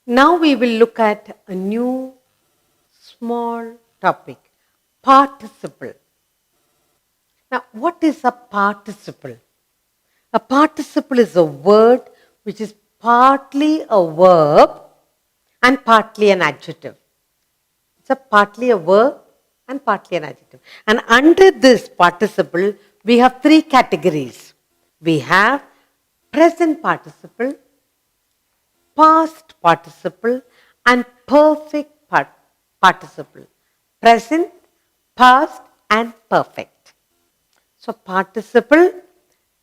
Now we will look at a new small topic, participle. Now, what is a participle? A participle is a word which is partly a verb and partly an adjective. It's partly a verb and partly an adjective. And under this participle, we have three categories. We have present participle, past participle, and perfect participle. Present, past, and perfect. So, participle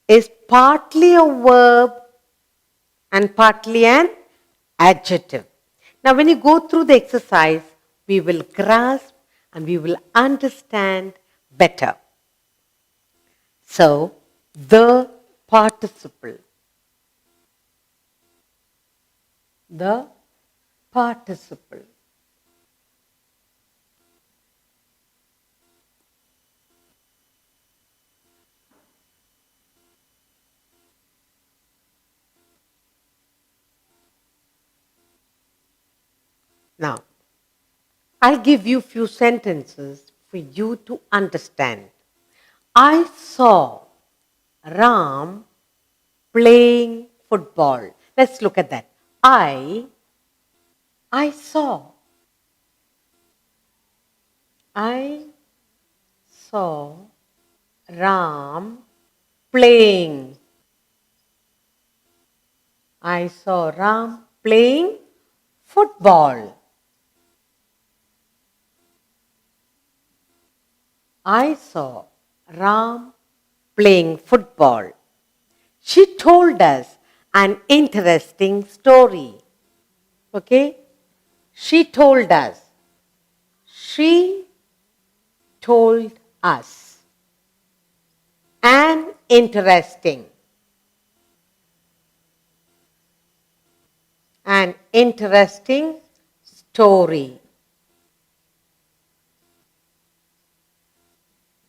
is partly a verb and partly an adjective. Now, when you go through the exercise, we will grasp and we will understand better. So, the participle. The participle. Now, I'll give you few sentences for you to understand. I saw Ram playing football. Let's look at that. I saw. I saw Ram playing. I saw Ram playing football. I saw Ram playing football. She told us an interesting story. Okay? She told us. She told us an interesting story.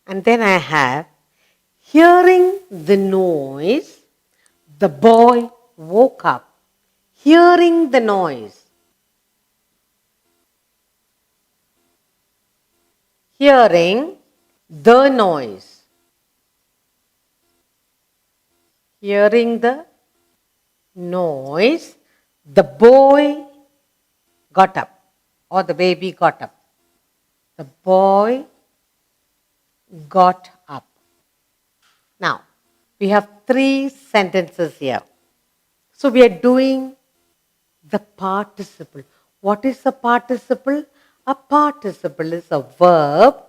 And then I have, hearing the noise, the boy woke up. Hearing the noise. Hearing the noise. Hearing the noise, the boy got up, or the baby got up. The boy got up. Now, we have three sentences here. So, we are doing the participle. What is a participle? A participle is a verb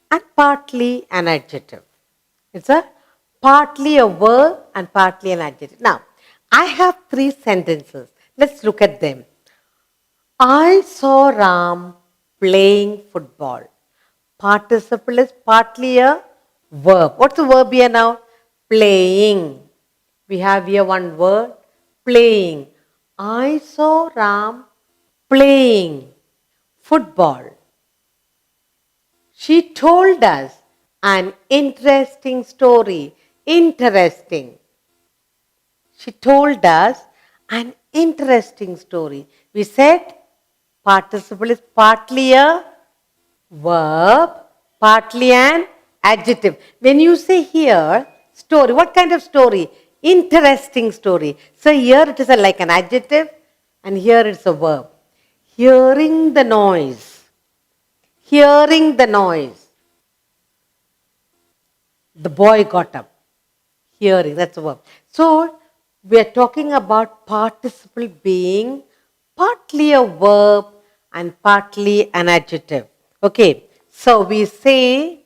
and partly an adjective. It's partly a verb and partly an adjective. Now, I have three sentences. Let's look at them. I saw Ram playing football. Participle is partly a verb. What's the verb here now? Playing. We have here one word, playing. I saw Ram playing football. She told us an interesting story. Interesting. She told us an interesting story. We said participle is partly a verb, partly an adjective. When you say here, story, what kind of story? Interesting story. So here it is like an adjective and here it's a verb. Hearing the noise. Hearing the noise. The boy got up. Hearing, that's a verb. So we are talking about participle being partly a verb and partly an adjective. Okay, so we say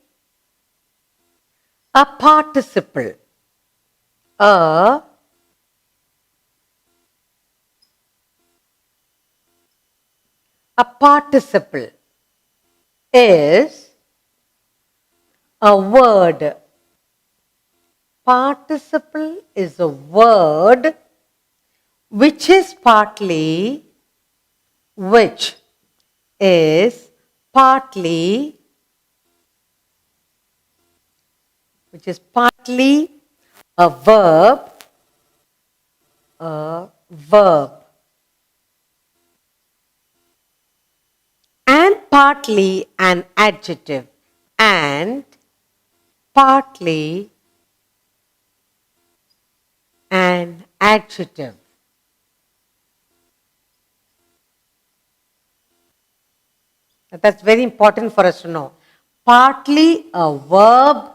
a participle. A participle is a word. Participle is a word which is partly a verb partly an adjective, and partly an adjective. That's very important for us to know. Partly a verb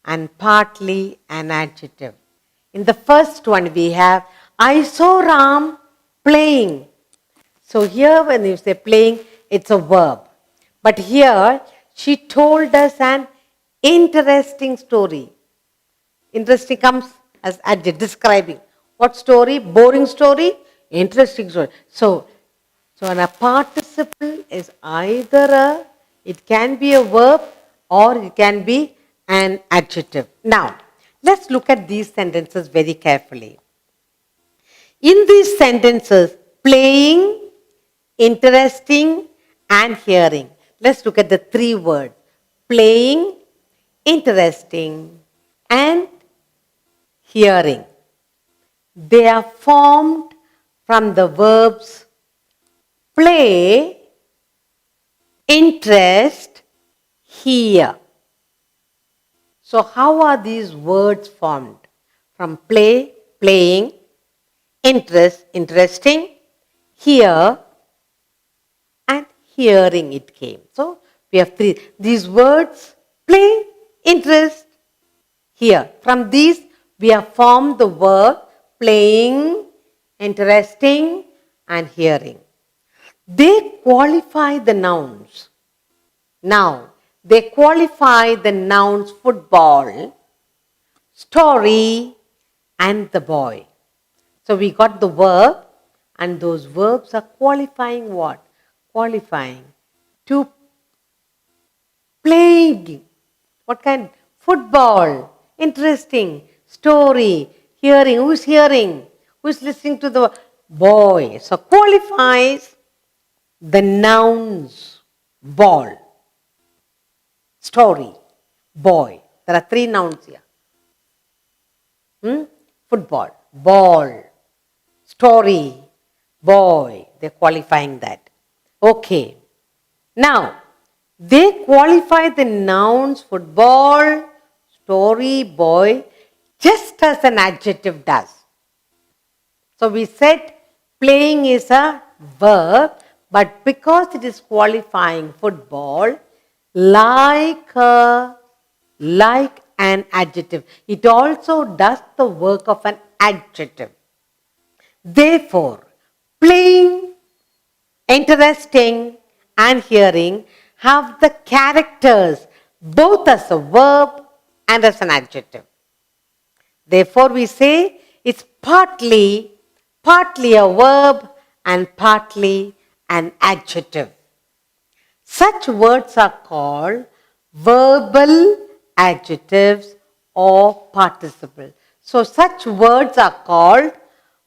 and partly an adjective. In the first one we have, I saw Ram playing. So here when you say playing, it's a verb. But here she told us an interesting story. Interesting comes as adjective, describing. What story? Boring story? Interesting story. So a participle is either it can be a verb or it can be an adjective. Now, let's look at these sentences very carefully. In these sentences, playing, interesting, and hearing. Let's look at the three words. Playing, interesting, and hearing. They are formed from the verbs play, interest, hear. So how are these words formed? From play, playing, interest, interesting, hear, and hearing it came. So we have three. These words, play, interest, hear. From these we have formed the verb playing, interesting, and hearing. They qualify the nouns. Now, they qualify the nouns football, story, and the boy. So we got the verb, and those verbs are qualifying what? Qualifying to playing. What kind? Football, interesting, story, hearing. Who is hearing? Who is listening to the boy? So qualifies the nouns ball, story, boy. There are three nouns here. Football, ball, story, boy. They're qualifying that. Okay. Now, they qualify the nouns football, story, boy, just as an adjective does. So we said playing is a verb, but because it is qualifying football, like an adjective, it also does the work of an adjective. Therefore, playing, interesting, and hearing have the characters both as a verb and as an adjective. Therefore, we say it's partly a verb and partly an adjective. Such words are called verbal adjectives or participle. So such words are called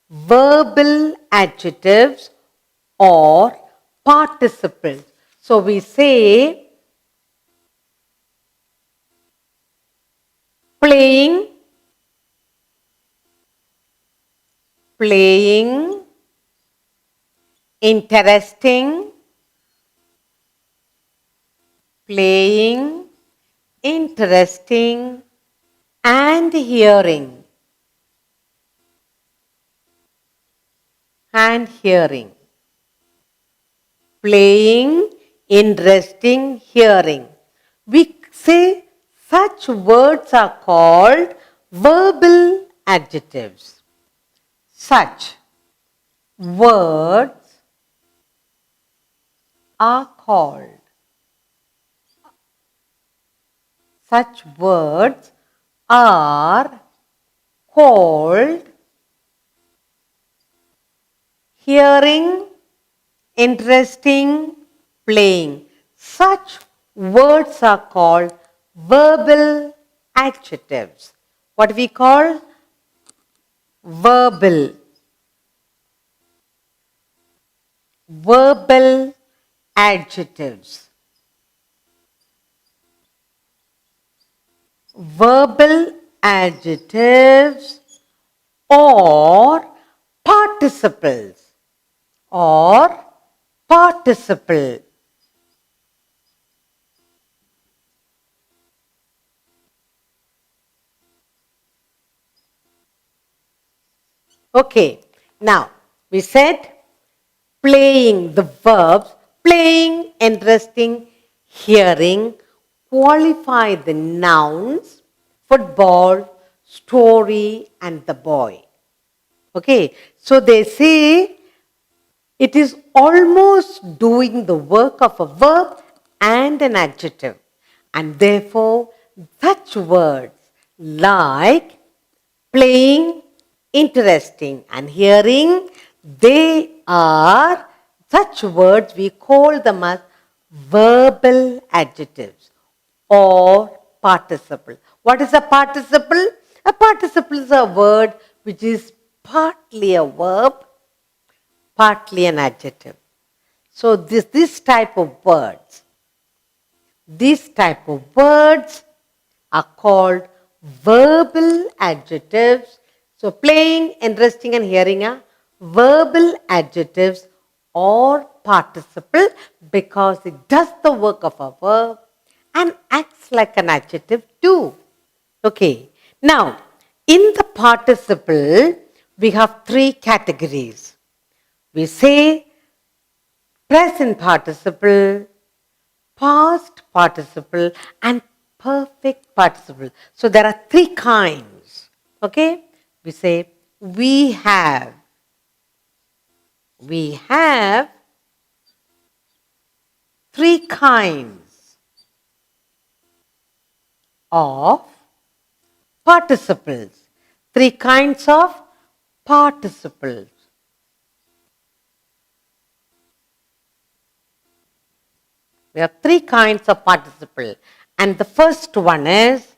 verbal adjectives or participles. So we say playing, interesting, playing, interesting, and hearing. Playing, interesting, hearing. We say such words are called verbal adjectives. Such words are called. Such words are called hearing, interesting, playing. Such words are called verbal adjectives. What we call verbal adjectives. Verbal adjectives or participles or participle. Okay, now we said playing, the verbs, playing, interesting, hearing, qualify the nouns, football, story, and the boy. Okay, so they say it is almost doing the work of a verb and an adjective. And therefore, such words like playing, interesting, and hearing, they are such words, we call them as verbal adjectives or participle. What is a participle? A participle is a word which is partly a verb, partly an adjective. So this type of words, are called verbal adjectives. So playing, interesting, and hearing are verbal adjectives or participle because it does the work of a verb and acts like an adjective too. Okay. Now, in the participle, we have three categories. We say present participle, past participle, and perfect participle. So there are three kinds. Okay? We say we have. We have three kinds of participles. Three kinds of participles. We have three kinds of participle. And the first one is,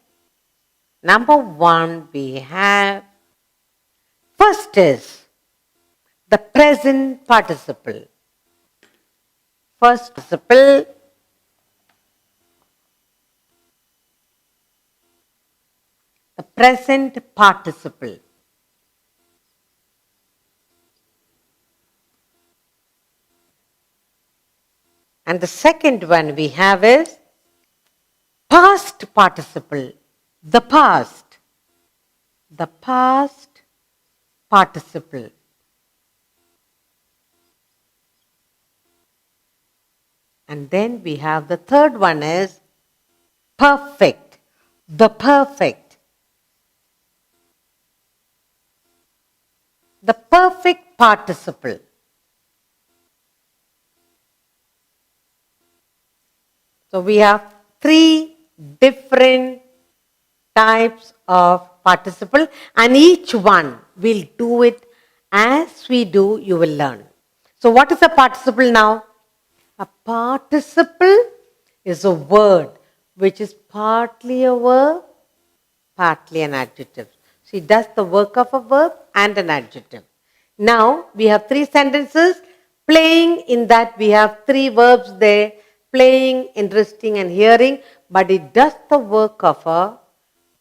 number one, we have, first is the present participle. First participle, the present participle. And the second one we have is past participle, the past. The past participle. And then we have the third one is perfect, the perfect. The perfect participle. So we have three different types of participle and each one will do it as we do, you will learn. So what is a participle now? A participle is a word which is partly a verb, partly an adjective. So it does the work of a verb and an adjective. Now we have three sentences. Playing, in that we have three verbs there. Playing, interesting, and hearing. But it does the work of a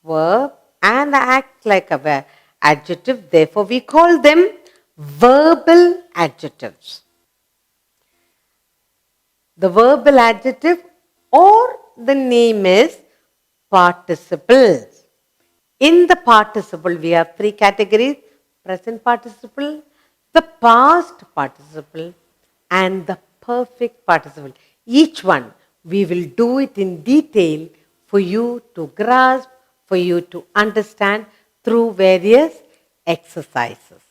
verb and acts like a adjective. Therefore we call them verbal adjectives. The verbal adjective or the name is participles. In the participle, we have three categories: present participle, the past participle, and the perfect participle. Each one, we will do it in detail for you to grasp, for you to understand through various exercises.